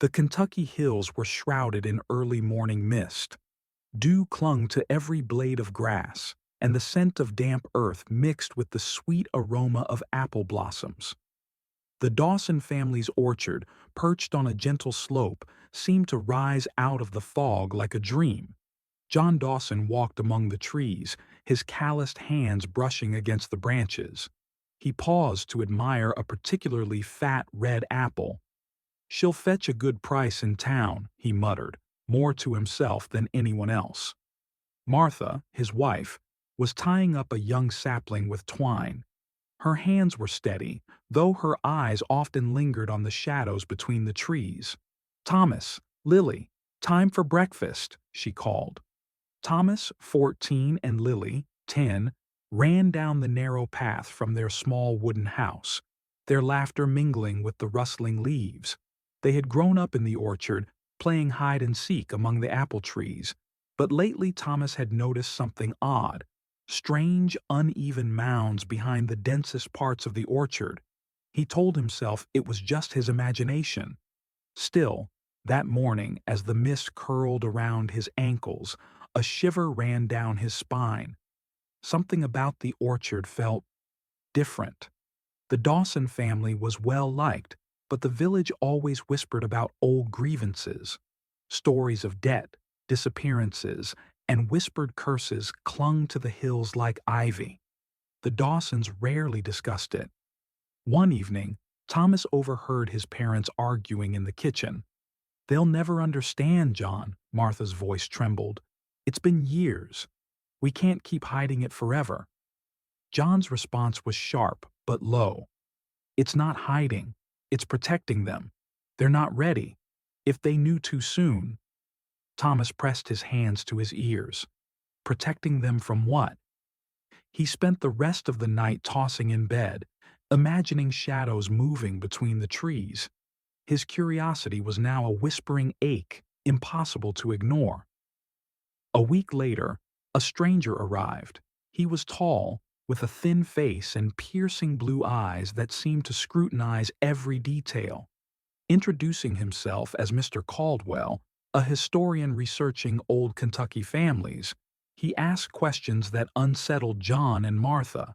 The Kentucky hills were shrouded in early morning mist. Dew clung to every blade of grass, and the scent of damp earth mixed with the sweet aroma of apple blossoms. The Dawson family's orchard, perched on a gentle slope, seemed to rise out of the fog like a dream. John Dawson walked among the trees, his calloused hands brushing against the branches. He paused to admire a particularly fat red apple. "She'll fetch a good price in town," he muttered, more to himself than anyone else. Martha, his wife, was tying up a young sapling with twine. Her hands were steady, though her eyes often lingered on the shadows between the trees. "Thomas, Lily, time for breakfast," she called. Thomas, 14, and Lily, 10, ran down the narrow path from their small wooden house, their laughter mingling with the rustling leaves. They had grown up in the orchard, playing hide-and-seek among the apple trees, but lately Thomas had noticed something odd: strange, uneven mounds behind the densest parts of the orchard. He told himself it was just his imagination. Still, that morning, as the mist curled around his ankles, a shiver ran down his spine. Something about the orchard felt different. The Dawson family was well liked, but the village always whispered about old grievances. Stories of debt, disappearances, and whispered curses clung to the hills like ivy. The Dawsons rarely discussed it. One evening, Thomas overheard his parents arguing in the kitchen. "They'll never understand, John," Martha's voice trembled. "It's been years. We can't keep hiding it forever." John's response was sharp but low. "It's not hiding. It's protecting them. They're not ready. If they knew too soon—" Thomas pressed his hands to his ears. Protecting them from what? He spent the rest of the night tossing in bed, imagining shadows moving between the trees. His curiosity was now a whispering ache, impossible to ignore. A week later, a stranger arrived. He was tall, with a thin face and piercing blue eyes that seemed to scrutinize every detail. Introducing himself as Mr. Caldwell, a historian researching old Kentucky families, he asked questions that unsettled John and Martha.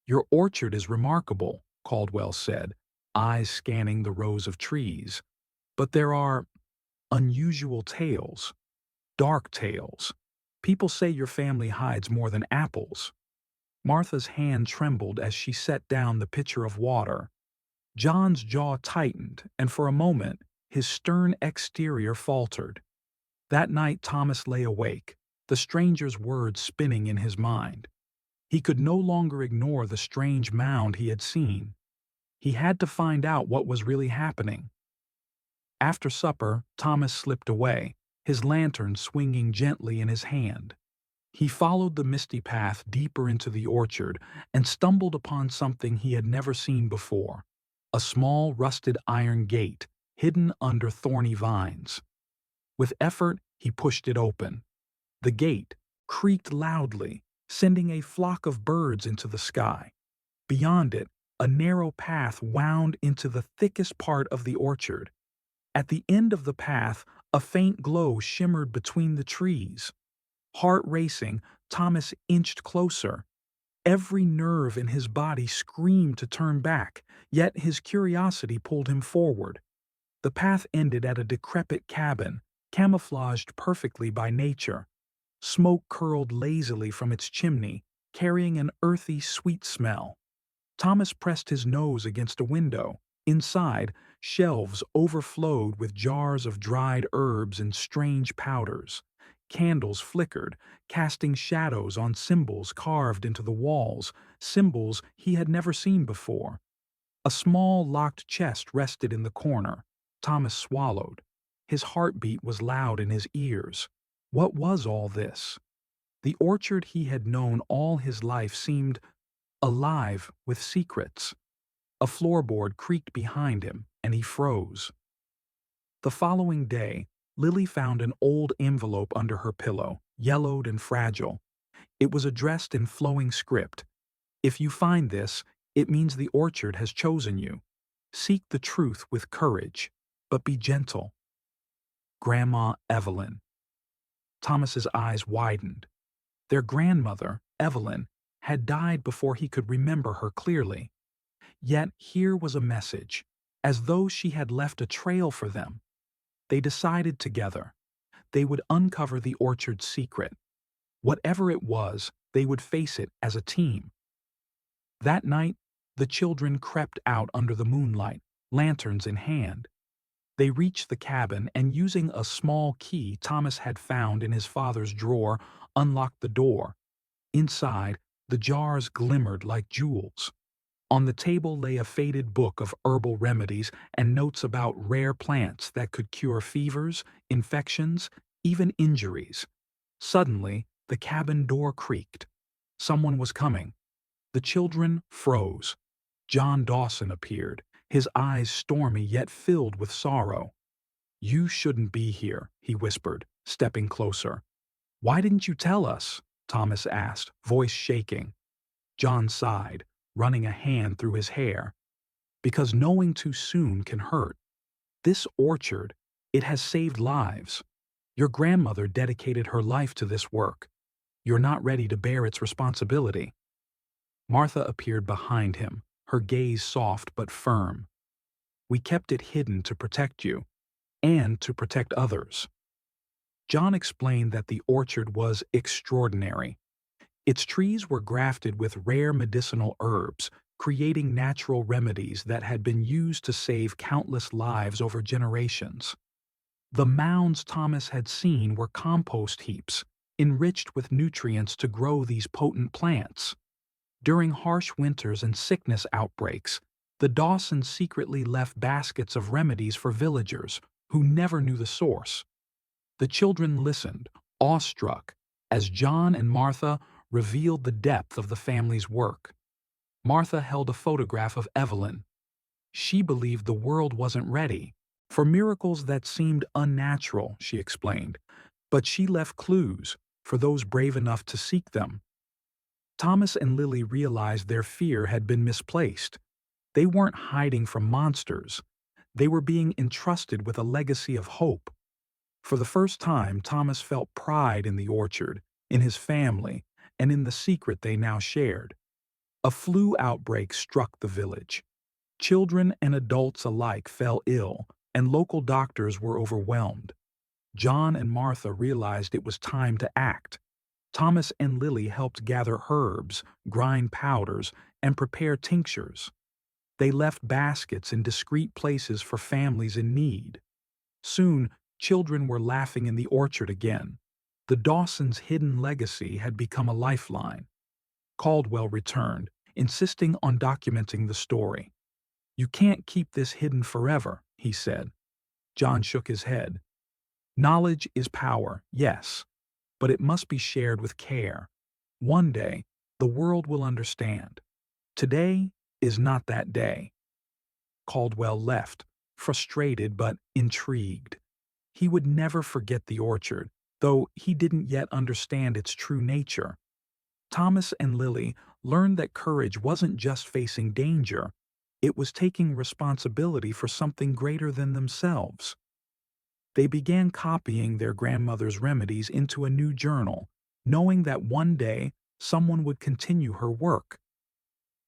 "Your orchard is remarkable," Caldwell said, eyes scanning the rows of trees. "But there are unusual tales, dark tales. People say your family hides more than apples." Martha's hand trembled as she set down the pitcher of water. John's jaw tightened, and for a moment his stern exterior faltered. That night Thomas lay awake, the stranger's words spinning in his mind. He could no longer ignore the strange mound he had seen. He had to find out what was really happening. After supper, Thomas slipped away, his lantern swinging gently in his hand. He followed the misty path deeper into the orchard and stumbled upon something he had never seen before: a small rusted iron gate hidden under thorny vines. With effort, he pushed it open. The gate creaked loudly, sending a flock of birds into the sky. Beyond it, a narrow path wound into the thickest part of the orchard. At the end of the path, a faint glow shimmered between the trees. Heart racing, Thomas inched closer. Every nerve in his body screamed to turn back, yet his curiosity pulled him forward. The path ended at a decrepit cabin, camouflaged perfectly by nature. Smoke curled lazily from its chimney, carrying an earthy, sweet smell. Thomas pressed his nose against a window. Inside, shelves overflowed with jars of dried herbs and strange powders. Candles flickered, casting shadows on symbols carved into the walls, symbols he had never seen before. A small locked chest rested in the corner. Thomas swallowed. His heartbeat was loud in his ears. What was all this? The orchard he had known all his life seemed alive with secrets. A floorboard creaked behind him, and he froze. The following day, Lily found an old envelope under her pillow, yellowed and fragile. It was addressed in flowing script. "If you find this, it means the orchard has chosen you. Seek the truth with courage." but be gentle. Grandma Evelyn. Thomas's eyes widened. Their grandmother, Evelyn, had died before he could remember her clearly. Yet here was a message, as though she had left a trail for them. They decided together. They would uncover the orchard's secret. Whatever it was, they would face it as a team. That night, the children crept out under the moonlight, lanterns in hand. They reached the cabin and, using a small key Thomas had found in his father's drawer, unlocked the door. Inside, the jars glimmered like jewels. On the table lay a faded book of herbal remedies and notes about rare plants that could cure fevers, infections, even injuries. Suddenly, the cabin door creaked. Someone was coming. The children froze. John Dawson appeared, his eyes stormy yet filled with sorrow. "You shouldn't be here," he whispered, stepping closer. "Why didn't you tell us?" Thomas asked, voice shaking. John sighed, running a hand through his hair. "Because knowing too soon can hurt. This orchard, it has saved lives. Your grandmother dedicated her life to this work. You're not ready to bear its responsibility." Martha appeared behind him, her gaze soft but firm. "We kept it hidden to protect you, and to protect others." John explained that the orchard was extraordinary. Its trees were grafted with rare medicinal herbs, creating natural remedies that had been used to save countless lives over generations. The mounds Thomas had seen were compost heaps, enriched with nutrients to grow these potent plants. During harsh winters and sickness outbreaks, the Dawsons secretly left baskets of remedies for villagers who never knew the source. The children listened, awestruck, as John and Martha revealed the depth of the family's work. Martha held a photograph of Evelyn. She believed the world wasn't ready for miracles that seemed unnatural, she explained, but she left clues for those brave enough to seek them. Thomas and Lily realized their fear had been misplaced. They weren't hiding from monsters. They were being entrusted with a legacy of hope. For the first time, Thomas felt pride in the orchard, in his family, and in the secret they now shared. A flu outbreak struck the village. Children and adults alike fell ill, and local doctors were overwhelmed. John and Martha realized it was time to act. Thomas and Lily helped gather herbs, grind powders, and prepare tinctures. They left baskets in discreet places for families in need. Soon, children were laughing in the orchard again. The Dawsons' hidden legacy had become a lifeline. Caldwell returned, insisting on documenting the story. "You can't keep this hidden forever," he said. John shook his head. "Knowledge is power, yes, but it must be shared with care. One day, the world will understand. Today is not that day." Caldwell left, frustrated but intrigued. He would never forget the orchard, though he didn't yet understand its true nature. Thomas and Lily learned that courage wasn't just facing danger, it was taking responsibility for something greater than themselves. They began copying their grandmother's remedies into a new journal, knowing that one day someone would continue her work.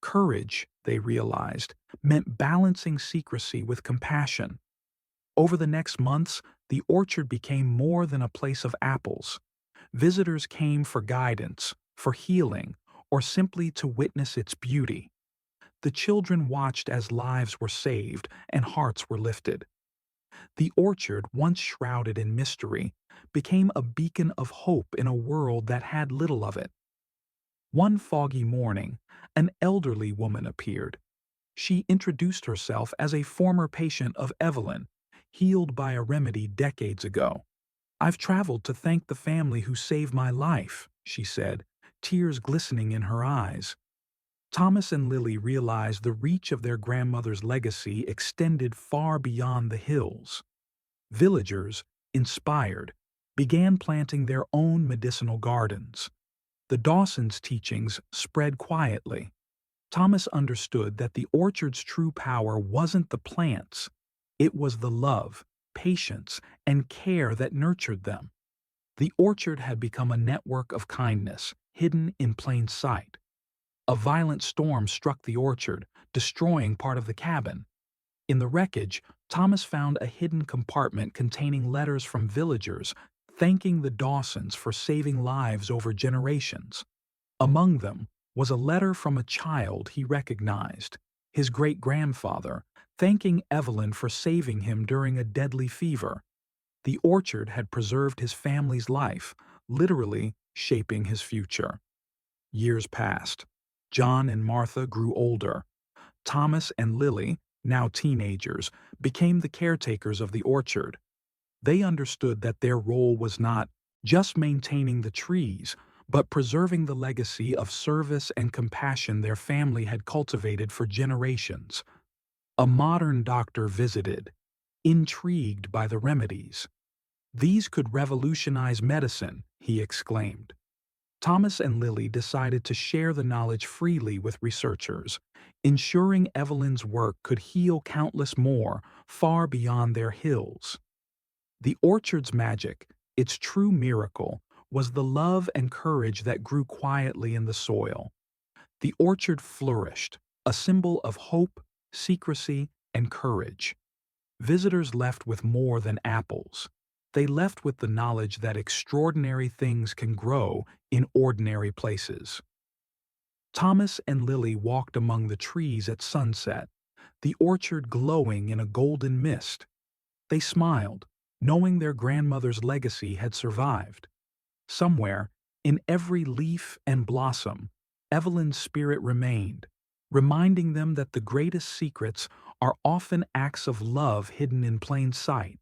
Courage, they realized, meant balancing secrecy with compassion. Over the next months, the orchard became more than a place of apples. Visitors came for guidance, for healing, or simply to witness its beauty. The children watched as lives were saved and hearts were lifted. The orchard, once shrouded in mystery, became a beacon of hope in a world that had little of it. One foggy morning, an elderly woman appeared. She introduced herself as a former patient of Evelyn, healed by a remedy decades ago. "I've traveled to thank the family who saved my life," she said, tears glistening in her eyes. Thomas and Lily realized the reach of their grandmother's legacy extended far beyond the hills. Villagers, inspired, began planting their own medicinal gardens. The Dawsons' teachings spread quietly. Thomas understood that the orchard's true power wasn't the plants. It was the love, patience, and care that nurtured them. The orchard had become a network of kindness, hidden in plain sight. A violent storm struck the orchard, destroying part of the cabin. In the wreckage, Thomas found a hidden compartment containing letters from villagers thanking the Dawsons for saving lives over generations. Among them was a letter from a child he recognized, his great-grandfather, thanking Evelyn for saving him during a deadly fever. The orchard had preserved his family's life, literally shaping his future. Years passed. John and Martha grew older. Thomas and Lily, now teenagers, became the caretakers of the orchard. They understood that their role was not just maintaining the trees, but preserving the legacy of service and compassion their family had cultivated for generations. A modern doctor visited, intrigued by the remedies. "These could revolutionize medicine," he exclaimed. Thomas and Lily decided to share the knowledge freely with researchers, ensuring Evelyn's work could heal countless more far beyond their hills. The orchard's magic, its true miracle, was the love and courage that grew quietly in the soil. The orchard flourished, a symbol of hope, secrecy, and courage. Visitors left with more than apples. They left with the knowledge that extraordinary things can grow in ordinary places. Thomas and Lily walked among the trees at sunset, the orchard glowing in a golden mist. They smiled, knowing their grandmother's legacy had survived. Somewhere, in every leaf and blossom, Evelyn's spirit remained, reminding them that the greatest secrets are often acts of love hidden in plain sight.